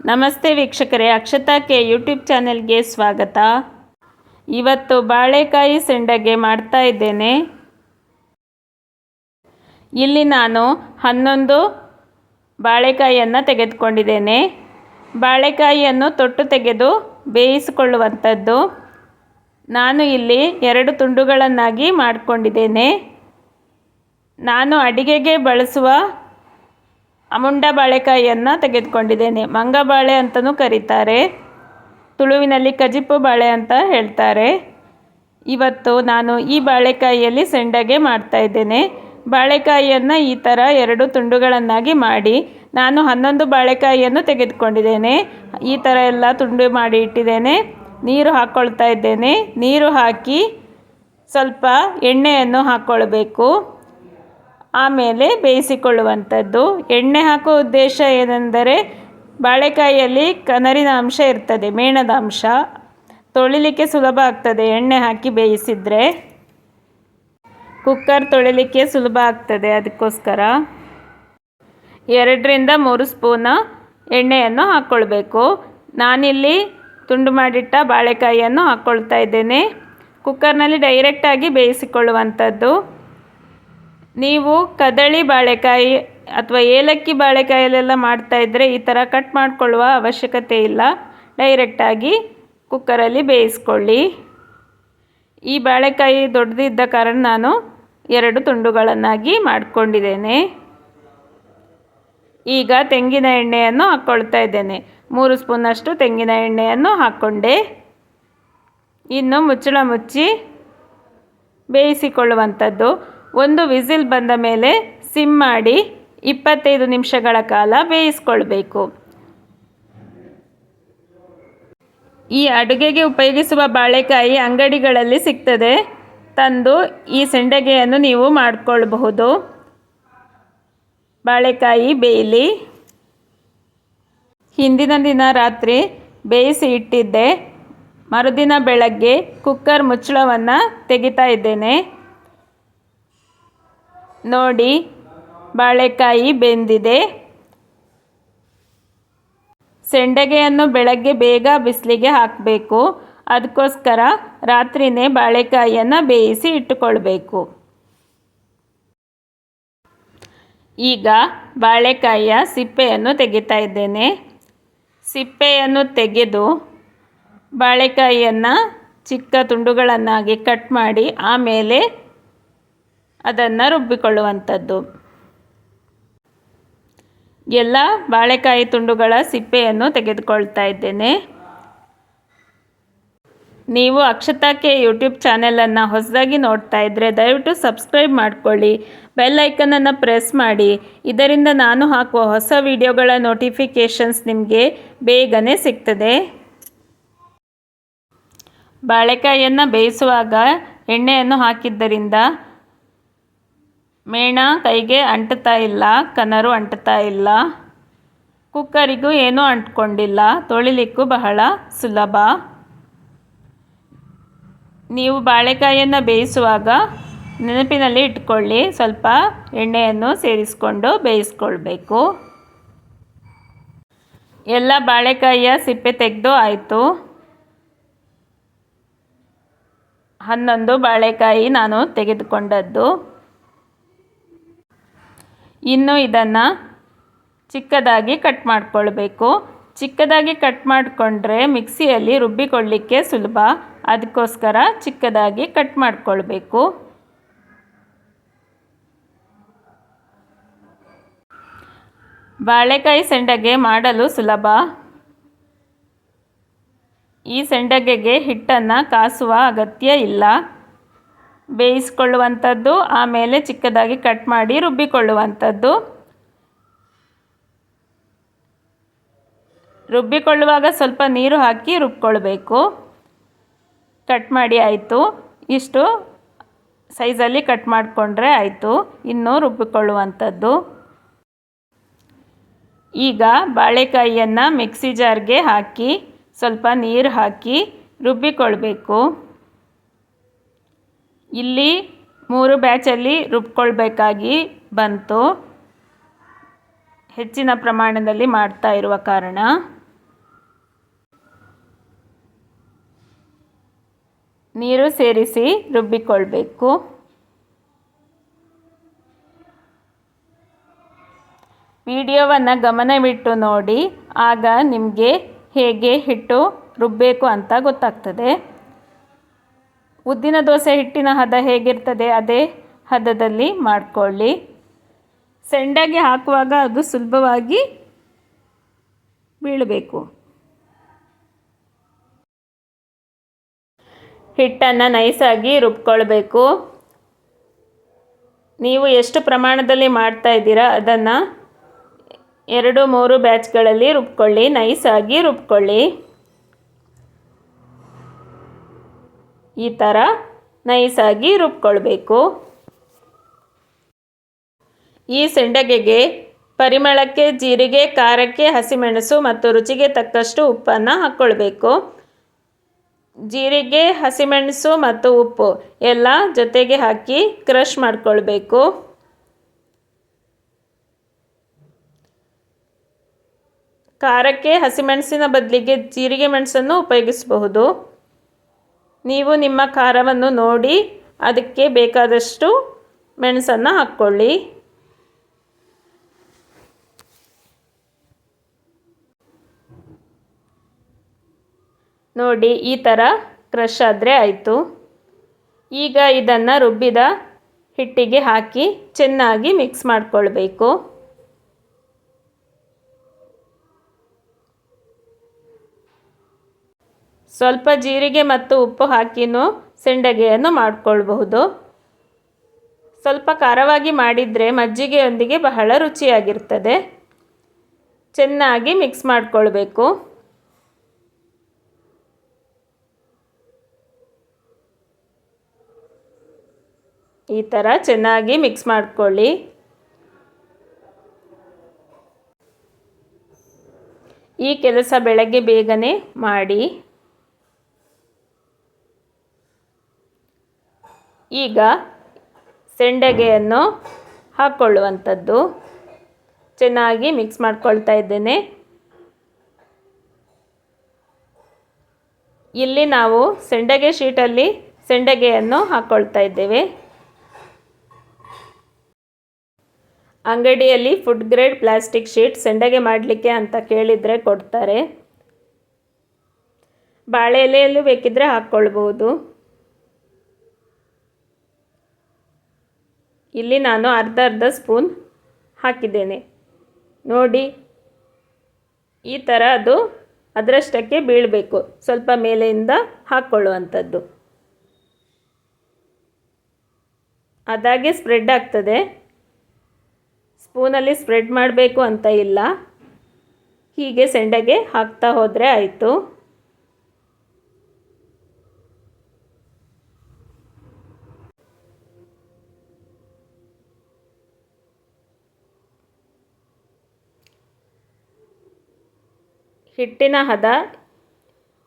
ನಮಸ್ತೆ ವೀಕ್ಷಕರೇ, Akshata K YouTube ಚಾನೆಲ್ಗೆ ಸ್ವಾಗತ. ಇವತ್ತು ಬಾಳೆಕಾಯಿ ಸೆಂಡಗೆ ಮಾಡ್ತಾ ಇದ್ದೇನೆ. ಇಲ್ಲಿ ನಾನು 11 ಬಾಳೆಕಾಯಿಯನ್ನು ತೆಗೆದುಕೊಂಡಿದ್ದೇನೆ. ಬಾಳೆಕಾಯಿಯನ್ನು ತೊಟ್ಟು ತೆಗೆದು ಬೇಯಿಸಿಕೊಳ್ಳುವಂಥದ್ದು. ನಾನು ಇಲ್ಲಿ 2 ತುಂಡುಗಳನ್ನಾಗಿ ಮಾಡಿಕೊಂಡಿದ್ದೇನೆ. ನಾನು ಅಡಿಗೆಗೆ ಬಳಸುವ ಅಮುಂಡ ಬಾಳೆಕಾಯಿಯನ್ನು ತೆಗೆದುಕೊಂಡಿದ್ದೇನೆ. ಮಂಗಬಾಳೆ ಅಂತಲೂ ಕರೀತಾರೆ, ತುಳುವಿನಲ್ಲಿ ಕಜಿಪು ಬಾಳೆ ಅಂತ ಹೇಳ್ತಾರೆ. ಇವತ್ತು ನಾನು ಈ ಬಾಳೆಕಾಯಿಯಲ್ಲಿ ಸೆಂಡಗೆ ಮಾಡ್ತಾಯಿದ್ದೇನೆ. ಬಾಳೆಕಾಯಿಯನ್ನು ಈ ಥರ 2 ತುಂಡುಗಳನ್ನಾಗಿ ಮಾಡಿ ನಾನು 11 ಬಾಳೆಕಾಯಿಯನ್ನು ತೆಗೆದುಕೊಂಡಿದ್ದೇನೆ. ಈ ಥರ ಎಲ್ಲ ತುಂಡು ಮಾಡಿ ಇಟ್ಟಿದ್ದೇನೆ. ನೀರು ಹಾಕ್ಕೊಳ್ತಾ ಇದ್ದೇನೆ. ನೀರು ಹಾಕಿ ಸ್ವಲ್ಪ ಎಣ್ಣೆಯನ್ನು ಹಾಕ್ಕೊಳ್ಬೇಕು. ಆಮೇಲೆ ಬೇಯಿಸಿಕೊಳ್ಳುವಂಥದ್ದು. ಎಣ್ಣೆ ಹಾಕೋ ಉದ್ದೇಶ ಏನೆಂದರೆ ಬಾಳೆಕಾಯಿಯಲ್ಲಿ ಕನರಿನ ಅಂಶ ಇರ್ತದೆ, ಮೇಣದ ಅಂಶ. ತೊಳಿಲಿಕ್ಕೆ ಸುಲಭ ಆಗ್ತದೆ ಎಣ್ಣೆ ಹಾಕಿ ಬೇಯಿಸಿದರೆ. ಕುಕ್ಕರ್ ತೊಳಿಲಿಕ್ಕೆ ಸುಲಭ ಆಗ್ತದೆ, ಅದಕ್ಕೋಸ್ಕರ 2 ರಿಂದ 3 ಸ್ಪೂನ್ ಎಣ್ಣೆಯನ್ನು ಹಾಕ್ಕೊಳ್ಬೇಕು. ನಾನಿಲ್ಲಿ ತುಂಡು ಮಾಡಿಟ್ಟ ಬಾಳೆಕಾಯಿಯನ್ನು ಹಾಕ್ಕೊಳ್ತಾ ಇದ್ದೇನೆ. ಕುಕ್ಕರ್ನಲ್ಲಿ ಡೈರೆಕ್ಟಾಗಿ ಬೇಯಿಸಿಕೊಳ್ಳುವಂಥದ್ದು. ನೀವು ಕದಳಿ ಬಾಳೆಕಾಯಿ ಅಥವಾ ಏಲಕ್ಕಿ ಬಾಳೆಕಾಯಲ್ಲೆಲ್ಲ ಮಾಡ್ತಾಯಿದ್ರೆ ಈ ಥರ ಕಟ್ ಮಾಡಿಕೊಳ್ಳುವ ಅವಶ್ಯಕತೆ ಇಲ್ಲ. ಡೈರೆಕ್ಟಾಗಿ ಕುಕ್ಕರಲ್ಲಿ ಬೇಯಿಸ್ಕೊಳ್ಳಿ. ಈ ಬಾಳೆಕಾಯಿ ದೊಡ್ಡದಿದ್ದ ಕಾರಣ ನಾನು 2 ತುಂಡುಗಳನ್ನಾಗಿ ಮಾಡಿಕೊಂಡಿದ್ದೇನೆ. ಈಗ ತೆಂಗಿನ ಎಣ್ಣೆಯನ್ನು ಹಾಕ್ಕೊಳ್ತಾ ಇದ್ದೇನೆ. 3 ಸ್ಪೂನಷ್ಟು ತೆಂಗಿನ ಎಣ್ಣೆಯನ್ನು ಹಾಕ್ಕೊಂಡೆ. ಇನ್ನು ಮುಚ್ಚಳ ಮುಚ್ಚಿ ಬೇಯಿಸಿಕೊಳ್ಳುವಂಥದ್ದು. 1 ವಿಸಿಲ್ ಬಂದ ಮೇಲೆ ಸಿಮ್ ಮಾಡಿ 25 ನಿಮಿಷಗಳ ಕಾಲ ಬೇಯಿಸ್ಕೊಳ್ಬೇಕು. ಈ ಅಡುಗೆಗೆ ಉಪಯೋಗಿಸುವ ಬಾಳೆಕಾಯಿ ಅಂಗಡಿಗಳಲ್ಲಿ ಸಿಗ್ತದೆ. ತಂದು ಈ ಸೆಂಡಗೆಯನ್ನು ನೀವು ಮಾಡಿಕೊಳ್ಳಬಹುದು. ಬಾಳೆಕಾಯಿ ಬೇಯಲಿ. ಹಿಂದಿನ ದಿನ ರಾತ್ರಿ ಬೇಯಿಸಿ ಇಟ್ಟಿದ್ದೆ. ಮರುದಿನ ಬೆಳಗ್ಗೆ ಕುಕ್ಕರ್ ಮುಚ್ಚಳವನ್ನು ತೆಗಿತಾ ಇದ್ದೇನೆ. ನೋಡಿ, ಬಾಳೆಕಾಯಿ ಬೆಂದಿದೆ. ಸೆಂಡಗೆಯನ್ನು ಬೆಳಗ್ಗೆ ಬೇಗ ಬಿಸಿಲಿಗೆ ಹಾಕಬೇಕು. ಅದಕ್ಕೋಸ್ಕರ ರಾತ್ರಿಯೇ ಬಾಳೆಕಾಯಿಯನ್ನು ಬೇಯಿಸಿ ಇಟ್ಟುಕೊಳ್ಬೇಕು. ಈಗ ಬಾಳೆಕಾಯಿಯ ಸಿಪ್ಪೆಯನ್ನು ತೆಗಿತಾ ಇದ್ದೇನೆ. ಸಿಪ್ಪೆಯನ್ನು ತೆಗೆದು ಬಾಳೆಕಾಯಿಯನ್ನು ಚಿಕ್ಕ ತುಂಡುಗಳನ್ನಾಗಿ ಕಟ್ ಮಾಡಿ ಆಮೇಲೆ ಅದನ್ನು ರುಬ್ಬಿಕೊಳ್ಳುವಂಥದ್ದು. ಎಲ್ಲ ಬಾಳೆಕಾಯಿ ತುಂಡುಗಳ ಸಿಪ್ಪೆಯನ್ನು ತೆಗೆದುಕೊಳ್ತಾ ಇದ್ದೇನೆ. ನೀವು ಅಕ್ಷತಾ ಕೆ ಯೂಟ್ಯೂಬ್ ಚಾನೆಲನ್ನು ಹೊಸದಾಗಿ ನೋಡ್ತಾ ಇದ್ದರೆ ದಯವಿಟ್ಟು ಸಬ್ಸ್ಕ್ರೈಬ್ ಮಾಡಿಕೊಳ್ಳಿ. ಬೆಲ್ ಐಕನನ್ನು ಪ್ರೆಸ್ ಮಾಡಿ. ಇದರಿಂದ ನಾನು ಹಾಕುವ ಹೊಸ ವಿಡಿಯೋಗಳ ನೋಟಿಫಿಕೇಷನ್ಸ್ ನಿಮಗೆ ಬೇಗನೆ ಸಿಗ್ತದೆ. ಬಾಳೆಕಾಯಿಯನ್ನು ಬೇಯಿಸುವಾಗ ಎಣ್ಣೆಯನ್ನು ಹಾಕಿದ್ದರಿಂದ ಮೇಣ ಕೈಗೆ ಅಂಟುತ್ತಾ ಇಲ್ಲ, ಕನರು ಅಂಟುತ್ತಾ ಇಲ್ಲ. ಕುಕ್ಕರಿಗೂ ಏನೂ ಅಂಟ್ಕೊಂಡಿಲ್ಲ. ತೊಳಿಲಿಕ್ಕೂ ಬಹಳ ಸುಲಭ. ನೀವು ಬಾಳೆಕಾಯಿಯನ್ನು ಬೇಯಿಸುವಾಗ ನೆನಪಿನಲ್ಲಿ ಇಟ್ಕೊಳ್ಳಿ, ಸ್ವಲ್ಪ ಎಣ್ಣೆಯನ್ನು ಸೇರಿಸಿಕೊಂಡು ಬೇಯಿಸ್ಕೊಳ್ಬೇಕು. ಎಲ್ಲ ಬಾಳೆಕಾಯಿಯ ಸಿಪ್ಪೆ ತೆಗೆದು ಆಯಿತು. 11 ಬಾಳೆಕಾಯಿ ನಾನು ತೆಗೆದುಕೊಂಡದ್ದು. ಇನ್ನು ಇದನ್ನು ಚಿಕ್ಕದಾಗಿ ಕಟ್ ಮಾಡಿಕೊಳ್ಬೇಕು. ಚಿಕ್ಕದಾಗಿ ಕಟ್ ಮಾಡಿಕೊಂಡ್ರೆ ಮಿಕ್ಸಿಯಲ್ಲಿ ರುಬ್ಬಿಕೊಳ್ಳಿಕ್ಕೆ ಸುಲಭ. ಅದಕ್ಕೋಸ್ಕರ ಚಿಕ್ಕದಾಗಿ ಕಟ್ ಮಾಡಿಕೊಳ್ಬೇಕು. ಬಾಳೆಕಾಯಿ ಸೆಂಡಗೆ ಮಾಡಲು ಸುಲಭ. ಈ ಸೆಂಡಗೆಗೆ ಹಿಟ್ಟನ್ನು ಕಾಸುವ ಅಗತ್ಯ ಇಲ್ಲ. ಬೇಯಿಸಿಕೊಳ್ಳುವಂಥದ್ದು, ಆಮೇಲೆ ಚಿಕ್ಕದಾಗಿ ಕಟ್ ಮಾಡಿ ರುಬ್ಬಿಕೊಳ್ಳುವಂಥದ್ದು. ರುಬ್ಬಿಕೊಳ್ಳುವಾಗ ಸ್ವಲ್ಪ ನೀರು ಹಾಕಿ ರುಬ್ಕೊಳ್ಬೇಕು. ಕಟ್ ಮಾಡಿ ಆಯಿತು. ಇಷ್ಟು ಸೈಜಲ್ಲಿ ಕಟ್ ಮಾಡಿಕೊಂಡ್ರೆ ಆಯಿತು. ಇನ್ನು ರುಬ್ಬಿಕೊಳ್ಳುವಂಥದ್ದು. ಈಗ ಬಾಳೆಕಾಯಿಯನ್ನು ಮಿಕ್ಸಿ ಜಾರ್ಗೆ ಹಾಕಿ ಸ್ವಲ್ಪ ನೀರು ಹಾಕಿ ರುಬ್ಬಿಕೊಳ್ಬೇಕು. ಇಲ್ಲಿ 3 ಬ್ಯಾಚಲ್ಲಿ ರುಬ್ಕೊಳ್ಬೇಕಾಗಿ ಬಂತು, ಹೆಚ್ಚಿನ ಪ್ರಮಾಣದಲ್ಲಿ ಮಾಡ್ತಾ ಇರುವ ಕಾರಣ. ನೀರು ಸೇರಿಸಿ ರುಬ್ಬಿಕೊಳ್ಬೇಕು. ವಿಡಿಯೋವನ್ನು ಗಮನವಿಟ್ಟು ನೋಡಿ, ಆಗ ನಿಮಗೆ ಹೇಗೆ ಹಿಟ್ಟು ರುಬ್ಬಬೇಕು ಅಂತ ಗೊತ್ತಾಗ್ತದೆ. ಉದ್ದಿನ ದೋಸೆ ಹಿಟ್ಟಿನ ಹದ ಹೇಗಿರ್ತದೆ ಅದೇ ಹದದಲ್ಲಿ ಮಾಡಿಕೊಳ್ಳಿ. ಸೆಂಡಗೆ ಹಾಕುವಾಗ ಅದು ಸುಲಭವಾಗಿ ಬೀಳಬೇಕು. ಹಿಟ್ಟನ್ನು ನೈಸಾಗಿ ರುಬ್ಕೊಳ್ಬೇಕು. ನೀವು ಎಷ್ಟು ಪ್ರಮಾಣದಲ್ಲಿ ಮಾಡ್ತಾ ಇದ್ದೀರಾ ಅದನ್ನು 2-3 ಬ್ಯಾಚ್ಗಳಲ್ಲಿ ರುಬ್ಕೊಳ್ಳಿ. ನೈಸಾಗಿ ರುಬ್ಕೊಳ್ಳಿ. ಈ ಥರ ನೈಸಾಗಿ ರುಬ್ಕೊಳ್ಬೇಕು. ಈ ಸೆಂಡಗೆಗೆ ಪರಿಮಳಕ್ಕೆ ಜೀರಿಗೆ, ಖಾರಕ್ಕೆ ಹಸಿಮೆಣಸು ಮತ್ತು ರುಚಿಗೆ ತಕ್ಕಷ್ಟು ಉಪ್ಪನ್ನು ಹಾಕ್ಕೊಳ್ಬೇಕು. ಜೀರಿಗೆ, ಹಸಿಮೆಣಸು ಮತ್ತು ಉಪ್ಪು ಎಲ್ಲ ಜೊತೆಗೆ ಹಾಕಿ ಕ್ರಷ್ ಮಾಡಿಕೊಳ್ಬೇಕು. ಖಾರಕ್ಕೆ ಹಸಿಮೆಣಸಿನ ಬದಲಿಗೆ ಜೀರಿಗೆ ಮೆಣಸನ್ನು ಉಪಯೋಗಿಸಬಹುದು. ನೀವು ನಿಮ್ಮ ಖಾರವನ್ನು ನೋಡಿ ಅದಕ್ಕೆ ಬೇಕಾದಷ್ಟು ಮೆಣಸನ್ನು ಹಾಕ್ಕೊಳ್ಳಿ. ನೋಡಿ, ಈ ಥರ ಕ್ರಷ್ ಆದರೆ ಆಯಿತು. ಈಗ ಇದನ್ನು ರುಬ್ಬಿದ ಹಿಟ್ಟಿಗೆ ಹಾಕಿ ಚೆನ್ನಾಗಿ ಮಿಕ್ಸ್ ಮಾಡಿಕೊಳ್ಬೇಕು. ಸ್ವಲ್ಪ ಜೀರಿಗೆ ಮತ್ತು ಉಪ್ಪು ಹಾಕಿನೂ ಸೆಂಡಗೆಯನ್ನು ಮಾಡಿಕೊಳ್ಬಹುದು. ಸ್ವಲ್ಪ ಖಾರವಾಗಿ ಮಾಡಿದರೆ ಮಜ್ಜಿಗೆಯೊಂದಿಗೆ ಬಹಳ ರುಚಿಯಾಗಿರ್ತದೆ. ಚೆನ್ನಾಗಿ ಮಿಕ್ಸ್ ಮಾಡಿಕೊಳ್ಬೇಕು. ಈ ಥರ ಚೆನ್ನಾಗಿ ಮಿಕ್ಸ್ ಮಾಡಿಕೊಳ್ಳಿ. ಈ ಕೆಲಸ ಬೆಳಗ್ಗೆ ಬೇಗನೆ ಮಾಡಿ. ಈಗ ಸೆಂಡಗೆಯನ್ನು ಹಾಕ್ಕೊಳ್ಳುವಂಥದ್ದು. ಚೆನ್ನಾಗಿ ಮಿಕ್ಸ್ ಮಾಡ್ಕೊಳ್ತಾ ಇದ್ದೇನೆ. ಇಲ್ಲಿ ನಾವು ಸೆಂಡಗೆ ಶೀಟಲ್ಲಿ ಸೆಂಡಗೆಯನ್ನು ಹಾಕ್ಕೊಳ್ತಾ ಇದ್ದೇವೆ. ಅಂಗಡಿಯಲ್ಲಿ ಫುಡ್ ಗ್ರೇಡ್ ಪ್ಲಾಸ್ಟಿಕ್ ಶೀಟ್ ಸೆಂಡಗೆ ಮಾಡಲಿಕ್ಕೆ ಅಂತ ಕೇಳಿದರೆ ಕೊಡ್ತಾರೆ. ಬಾಳೆ ಎಲೆಯಲ್ಲೂ ಬೇಕಿದ್ದರೆ ಹಾಕ್ಕೊಳ್ಬೋದು. ಇಲ್ಲಿ ನಾನು ಅರ್ಧ ಸ್ಪೂನ್ ಹಾಕಿದ್ದೇನೆ. ನೋಡಿ, ಈ ಥರ ಅದು ಅದರಷ್ಟಕ್ಕೆ ಬೀಳಬೇಕು. ಸ್ವಲ್ಪ ಮೇಲೆಯಿಂದ ಹಾಕ್ಕೊಳ್ಳುವಂಥದ್ದು. ಅದಾಗೆ ಸ್ಪ್ರೆಡ್ ಆಗ್ತದೆ. ಸ್ಪೂನಲ್ಲಿ ಸ್ಪ್ರೆಡ್ ಮಾಡಬೇಕು ಅಂತ ಇಲ್ಲ. ಹೀಗೆ ಸೆಂಡಗೆ ಹಾಕ್ತಾ ಹೋದರೆ ಆಯಿತು. ಹಿಟ್ಟಿನ ಹದ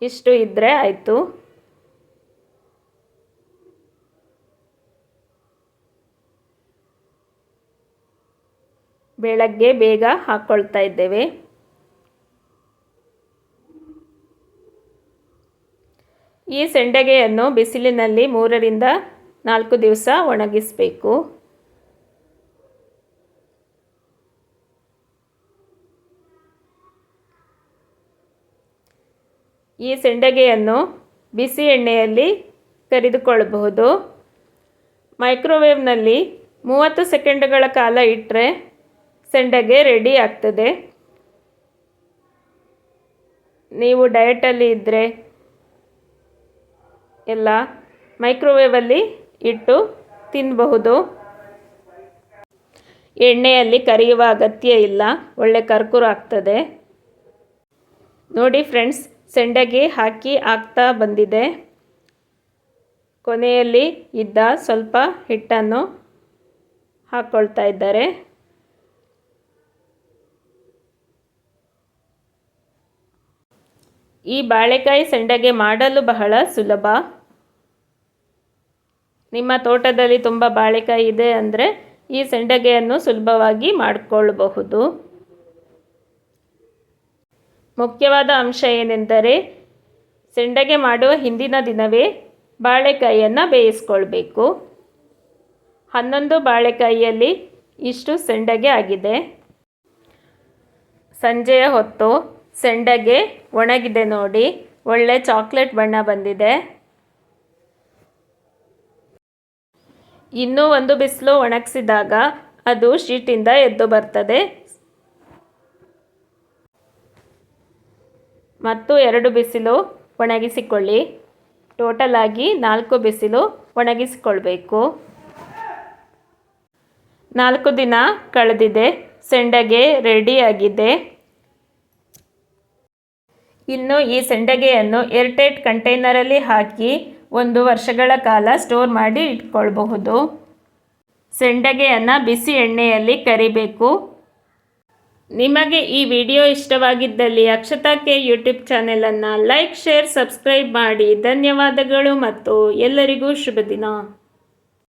ಇಷ್ಟು ಇದ್ದರೆ ಆಯಿತು. ಬೆಳಗ್ಗೆ ಬೇಗ ಹಾಕ್ಕೊಳ್ತಾ ಇದ್ದೇವೆ. ಈ ಸೆಂಡಗೆಯನ್ನು ಬಿಸಿಲಿನಲ್ಲಿ 3ರಿಂದ 4 ದಿವಸ ಒಣಗಿಸಬೇಕು. ಈ ಸೆಂಡಗೆಯನ್ನು ಬಿಸಿ ಎಣ್ಣೆಯಲ್ಲಿ ಕರಿದುಕೊಳ್ಳಬಹುದು. ಮೈಕ್ರೋವೇವ್ನಲ್ಲಿ 30 ಸೆಕೆಂಡುಗಳ ಕಾಲ ಇಟ್ಟರೆ ಸೆಂಡಗೆ ರೆಡಿ ಆಗ್ತದೆ. ನೀವು ಡಯಟಲ್ಲಿ ಇದ್ದರೆ ಎಲ್ಲ ಮೈಕ್ರೋವೇವಲ್ಲಿ ಇಟ್ಟು ತಿನ್ನಬಹುದು. ಎಣ್ಣೆಯಲ್ಲಿ ಕರಿಯುವ ಅಗತ್ಯ ಇಲ್ಲ. ಒಳ್ಳೆ ಕರ್ಕುರು ಆಗ್ತದೆ. ನೋಡಿ ಫ್ರೆಂಡ್ಸ್, ಸೆಂಡಗೆ ಹಾಕಿ ಆಗ್ತಾ ಬಂದಿದೆ. ಕೊನೆಯಲ್ಲಿ ಇದ್ದ ಸ್ವಲ್ಪ ಹಿಟ್ಟನ್ನು ಹಾಕ್ಕೊಳ್ತಾ ಇದ್ದಾರೆ. ಈ ಬಾಳೆಕಾಯಿ ಸೆಂಡಗೆ ಮಾಡಲು ಬಹಳ ಸುಲಭ. ನಿಮ್ಮ ತೋಟದಲ್ಲಿ ತುಂಬ ಬಾಳೆಕಾಯಿ ಇದೆ ಅಂದರೆ ಈ ಸೆಂಡಗೆಯನ್ನು ಸುಲಭವಾಗಿ ಮಾಡಿಕೊಳ್ಳಬಹುದು. ಮುಖ್ಯವಾದ ಅಂಶ ಏನೆಂದರೆ ಸೆಂಡಗೆ ಮಾಡುವ ಹಿಂದಿನ ದಿನವೇ ಬಾಳೆಕಾಯಿಯನ್ನು ಬೇಯಿಸ್ಕೊಳ್ಬೇಕು. 11 ಬಾಳೆಕಾಯಿಯಲ್ಲಿ ಇಷ್ಟು ಸೆಂಡಗೆ ಆಗಿದೆ. ಸಂಜೆಯ ಹೊತ್ತು ಸೆಂಡಗೆ ಒಣಗಿದೆ ನೋಡಿ, ಒಳ್ಳೆ ಚಾಕ್ಲೇಟ್ ಬಣ್ಣ ಬಂದಿದೆ. ಇನ್ನೂ ಒಂದು ಬಿಸಿಲು ಒಣಗಿಸಿದಾಗ ಅದು ಶೀಟಿಂದ ಎದ್ದು ಬರ್ತದೆ. ಮತ್ತು 2 ಬಿಸಿಲು ಒಣಗಿಸಿಕೊಳ್ಳಿ. ಟೋಟಲ್ ಆಗಿ 4 ಬಿಸಿಲು ಒಣಗಿಸಿಕೊಳ್ಬೇಕು. 4 ದಿನ ಕಳೆದಿದೆ. ಸೆಂಡಗೆ ರೆಡಿಯಾಗಿದೆ. ಇನ್ನು ಈ ಸೆಂಡಗೆಯನ್ನು ಏರ್ಟೈಟ್ ಕಂಟೈನರಲ್ಲಿ ಹಾಕಿ 1 ವರ್ಷಗಳ ಕಾಲ ಸ್ಟೋರ್ ಮಾಡಿ ಇಟ್ಕೊಳ್ಬಹುದು. ಸೆಂಡಗೆಯನ್ನು ಬಿಸಿ ಎಣ್ಣೆಯಲ್ಲಿ ಕರಿಬೇಕು. ನಿಮಗೆ ಈ ವಿಡಿಯೋ ಇಷ್ಟವಾಗಿದ್ದಲ್ಲಿ ಅಕ್ಷತಾ ಕೆ ಯೂಟ್ಯೂಬ್ ಚಾನೆಲನ್ನು ಲೈಕ್, ಶೇರ್, ಸಬ್ಸ್ಕ್ರೈಬ್ ಮಾಡಿ. ಧನ್ಯವಾದಗಳು ಮತ್ತು ಎಲ್ಲರಿಗೂ ಶುಭ ದಿನ.